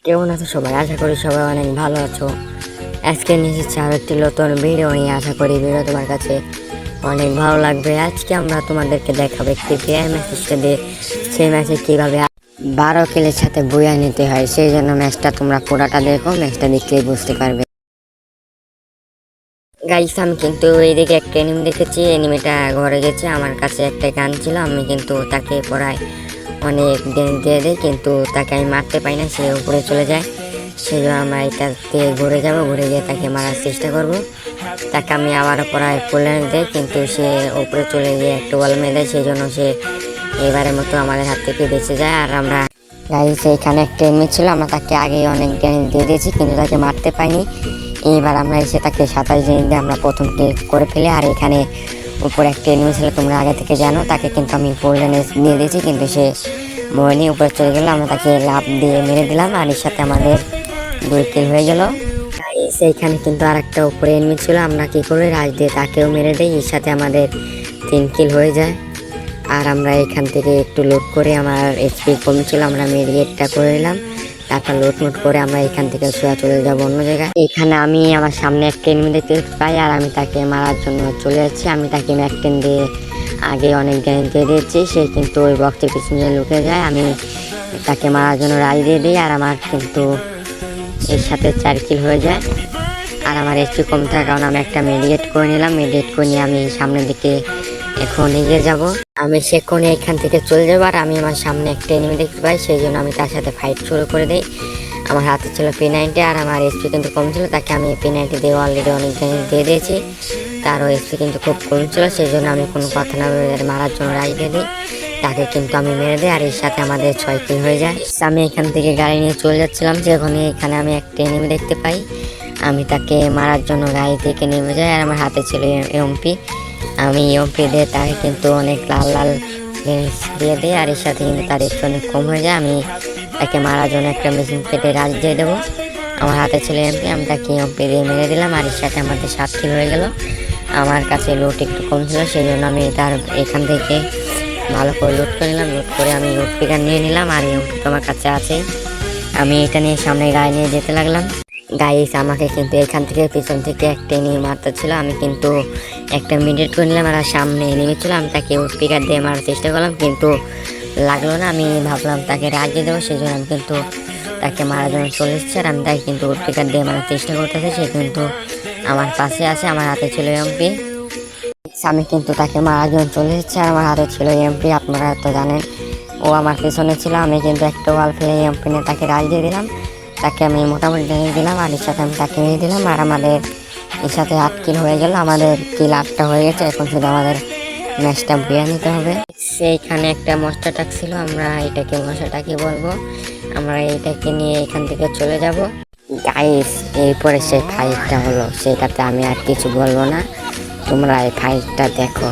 কেমন আছো সবাই? আশা করি সবাই অনেক ভালো আছো। আজকে নিয়ে এসেছি আরো একটি নতুন ভিডিও নিয়ে। আশা করি ভিডিও তোমার কাছে অনেক ভালো লাগবে। আজকে আমরা তোমাদেরকে দেখাবো একটি বিআই ম্যাচটা দিয়ে সেই ম্যাচে কিভাবে 12 কিলের সাথে বইয়া নিতে হয়। সেই জন্য ম্যাচটা তোমরা পুরাটা দেখো, ম্যাচটা দেখলেই বুঝতে পারবে। গাইস, আমি কিন্তু এইদিকে একটা এনিমি দেখেছি, এনিমিটা ঘরে গেছে। আমার কাছে একটা গান ছিল, আমি কিন্তু তাকে প্রায় অনেক ড্যামেজ দিয়ে দিই, কিন্তু তাকে আমি মারতে পাই না, সে উপরে চলে যায়। সেই জন্য আমরা এটাতে ঘুরে যাব, ঘুরে গিয়ে তাকে মারার চেষ্টা করব। তাকে আমি আবারও প্রায় ফুলে দেয়, কিন্তু সে উপরে চলে গিয়ে একটু বল মেরে দেয়। সেই জন্য সে এবারের মতো আমাদের হাত থেকে বেঁচে যায়। আর আমরা গাইস, এখানে একটা এনিমি ছিল, আমরা তাকে আগে অনেক ড্যামেজ দিয়ে দিয়েছি, কিন্তু তাকে মারতে পাইনি। এইবার আমরা এসে তাকে 27 ড্যামেজ দিয়ে আমরা প্রথম কিল করে ফেলি। আর এখানে উপরে একটা এনিমি ছিল, তোমরা আগে থেকে জানো, তাকে কিন্তু আমি ফুল ড্যামেজ দিয়ে দিয়েছি, কিন্তু সে মরিনি, উপরে চলে গেল। আমরা তাকে লাফ দিয়ে মেরে দিলাম, আর এর সাথে আমাদের 2 কিল হয়ে গেল। সেইখানে কিন্তু আর একটা উপরে এনিমি ছিল, আমরা কি করি রাজ দিয়ে তাকেও মেরে দিই, এর সাথে আমাদের 3 কিল হয়ে যায়। আর আমরা এখান থেকে একটু লুট করে, আমার এইচপি কম ছিল, আমরা মেডিকেটটা করে নিলাম। তারপর লুট করে আমরা এখান থেকে সোজা চলে যাবো অন্য জায়গায়। এখানে আমি আমার সামনে একটা এনিমি দেখতে পাই, আর আমি তাকে মারার জন্য চলে যাচ্ছি। আমি তাকে ম্যাকটেন দিয়ে আগে অনেক ড্যামেজ দিয়ে দিয়েছি, সে কিন্তু ওই বক্সের পিছনে লুকে যায়। আমি তাকে মারার জন্য রাজ দিয়ে দিই, আর আমার কিন্তু এর সাথে 4 কিল হয়ে যায়। আর আমার এইচপি কম থাকার কারণে আমি একটা মেডিকেট করে নিলাম। মেডিকেট করে নিয়ে আমি সামনের দিকে এখন এগিয়ে যাব। আমি সেখানে এখান থেকে চলে যাবো। আর আমি আমার সামনে একটা এনিমি দেখতে পাই, সেই জন্য আমি তার সাথে ফাইট শুরু করে দিই। আমার হাতে ছিল P90, আর আমার এইচপি কিন্তু কম ছিল, তাকে আমি P90 দিয়ে অলরেডি অনেক ড্যামেজ দিয়ে দিয়েছি। তারও এইচপি কিন্তু খুব কম ছিল, সেই জন্য আমি কোনো কথা না বলে মারার জন্য রাজ দিয়ে দিই। তাকে কিন্তু আমি মেরে দিই, আর এর সাথে আমাদের 6 কিল হয়ে যায়। আমি এখান থেকে গাড়ি নিয়ে চলে যাচ্ছিলাম, যখন এখানে আমি একটা এনিমি দেখতে পাই, আমি তাকে মারার জন্য গাড়ি থেকে নেমে যাই। আর আমার হাতে ছিল এমপি, আমি এমপি দিয়ে তাকে কিন্তু অনেক লাল লাল দিয়ে দিই, আর এর সাথে কিন্তু তার একটু অনেক কম হয়ে যায়। আমি তাকে মারার জন্য একটা মেশিন পেটে রাজ দিয়ে দেবো। আমার হাতে ছিল এমপি, আমি তাকে এমপি দিয়ে মেরে দিলাম, আর এর সাথে আমাদের 7 কিল হয়ে গেল। আমার কাছে লুট একটু কম ছিল, সেই জন্য আমি তার এখান থেকে ভালো করে লুট করে নিলাম। লুট করে আমি লুট পিকার নিয়ে নিলাম, আর এমপি তো আমার কাছে আছে। আমি এটা নিয়ে সামনে গাড়ি নিয়ে যেতে লাগলাম। গাইস, আমাকে কিন্তু এখান থেকে পিছন থেকে একটা এনিমি মারতে ছিল, আমি কিন্তু একটা মিডিয়েট করে নিলাম। আর সামনে এনিমি ছিল, আমি তাকে স্পিকার দিয়ে মারার চেষ্টা করলাম, কিন্তু লাগলো না। আমি ভাবলাম তাকে রাজিয়ে দেবো, সেই জন্য আমি কিন্তু তাকে মারার জন্য চলে এসেছি। আর আমি তাকে কিন্তু স্পিকার দিয়ে মারার চেষ্টা করতেছি, সে কিন্তু আমার পাশে আছে, আমার হাতে ছিল এমপি। আমি কিন্তু তাকে মারার জন্য চলে এসেছি, আর আমার হাতে ছিল এমপি। আপনারা তো জানেন, ও আমার পিছনে ছিল। আমি কিন্তু একটা ওয়াল ফেলে এমপি নিয়ে তাকে রাজিয়ে দিলাম, তাকে আমি মোটামুটি ডেকে দিলাম, আর এর সাথে আমি তাকে মেরে দিলাম। আর আমাদের এর সাথে 8 কিল হয়ে গেল, আমাদের কিল 8টা হয়ে গেছে। এখন শুধু আমাদের ম্যাচটা বুঝে নিতে হবে। সেইখানে একটা মশা টাক ছিল, আমরা এটাকে মশা টাকি বলবো। আমরা এইটাকে নিয়ে এখান থেকে চলে যাব। গাইস, এরপরে সেই ফাইটটা হলো, সেটাতে আমি আর কিছু বলবো না, তোমরা এই ফাইটটা দেখো।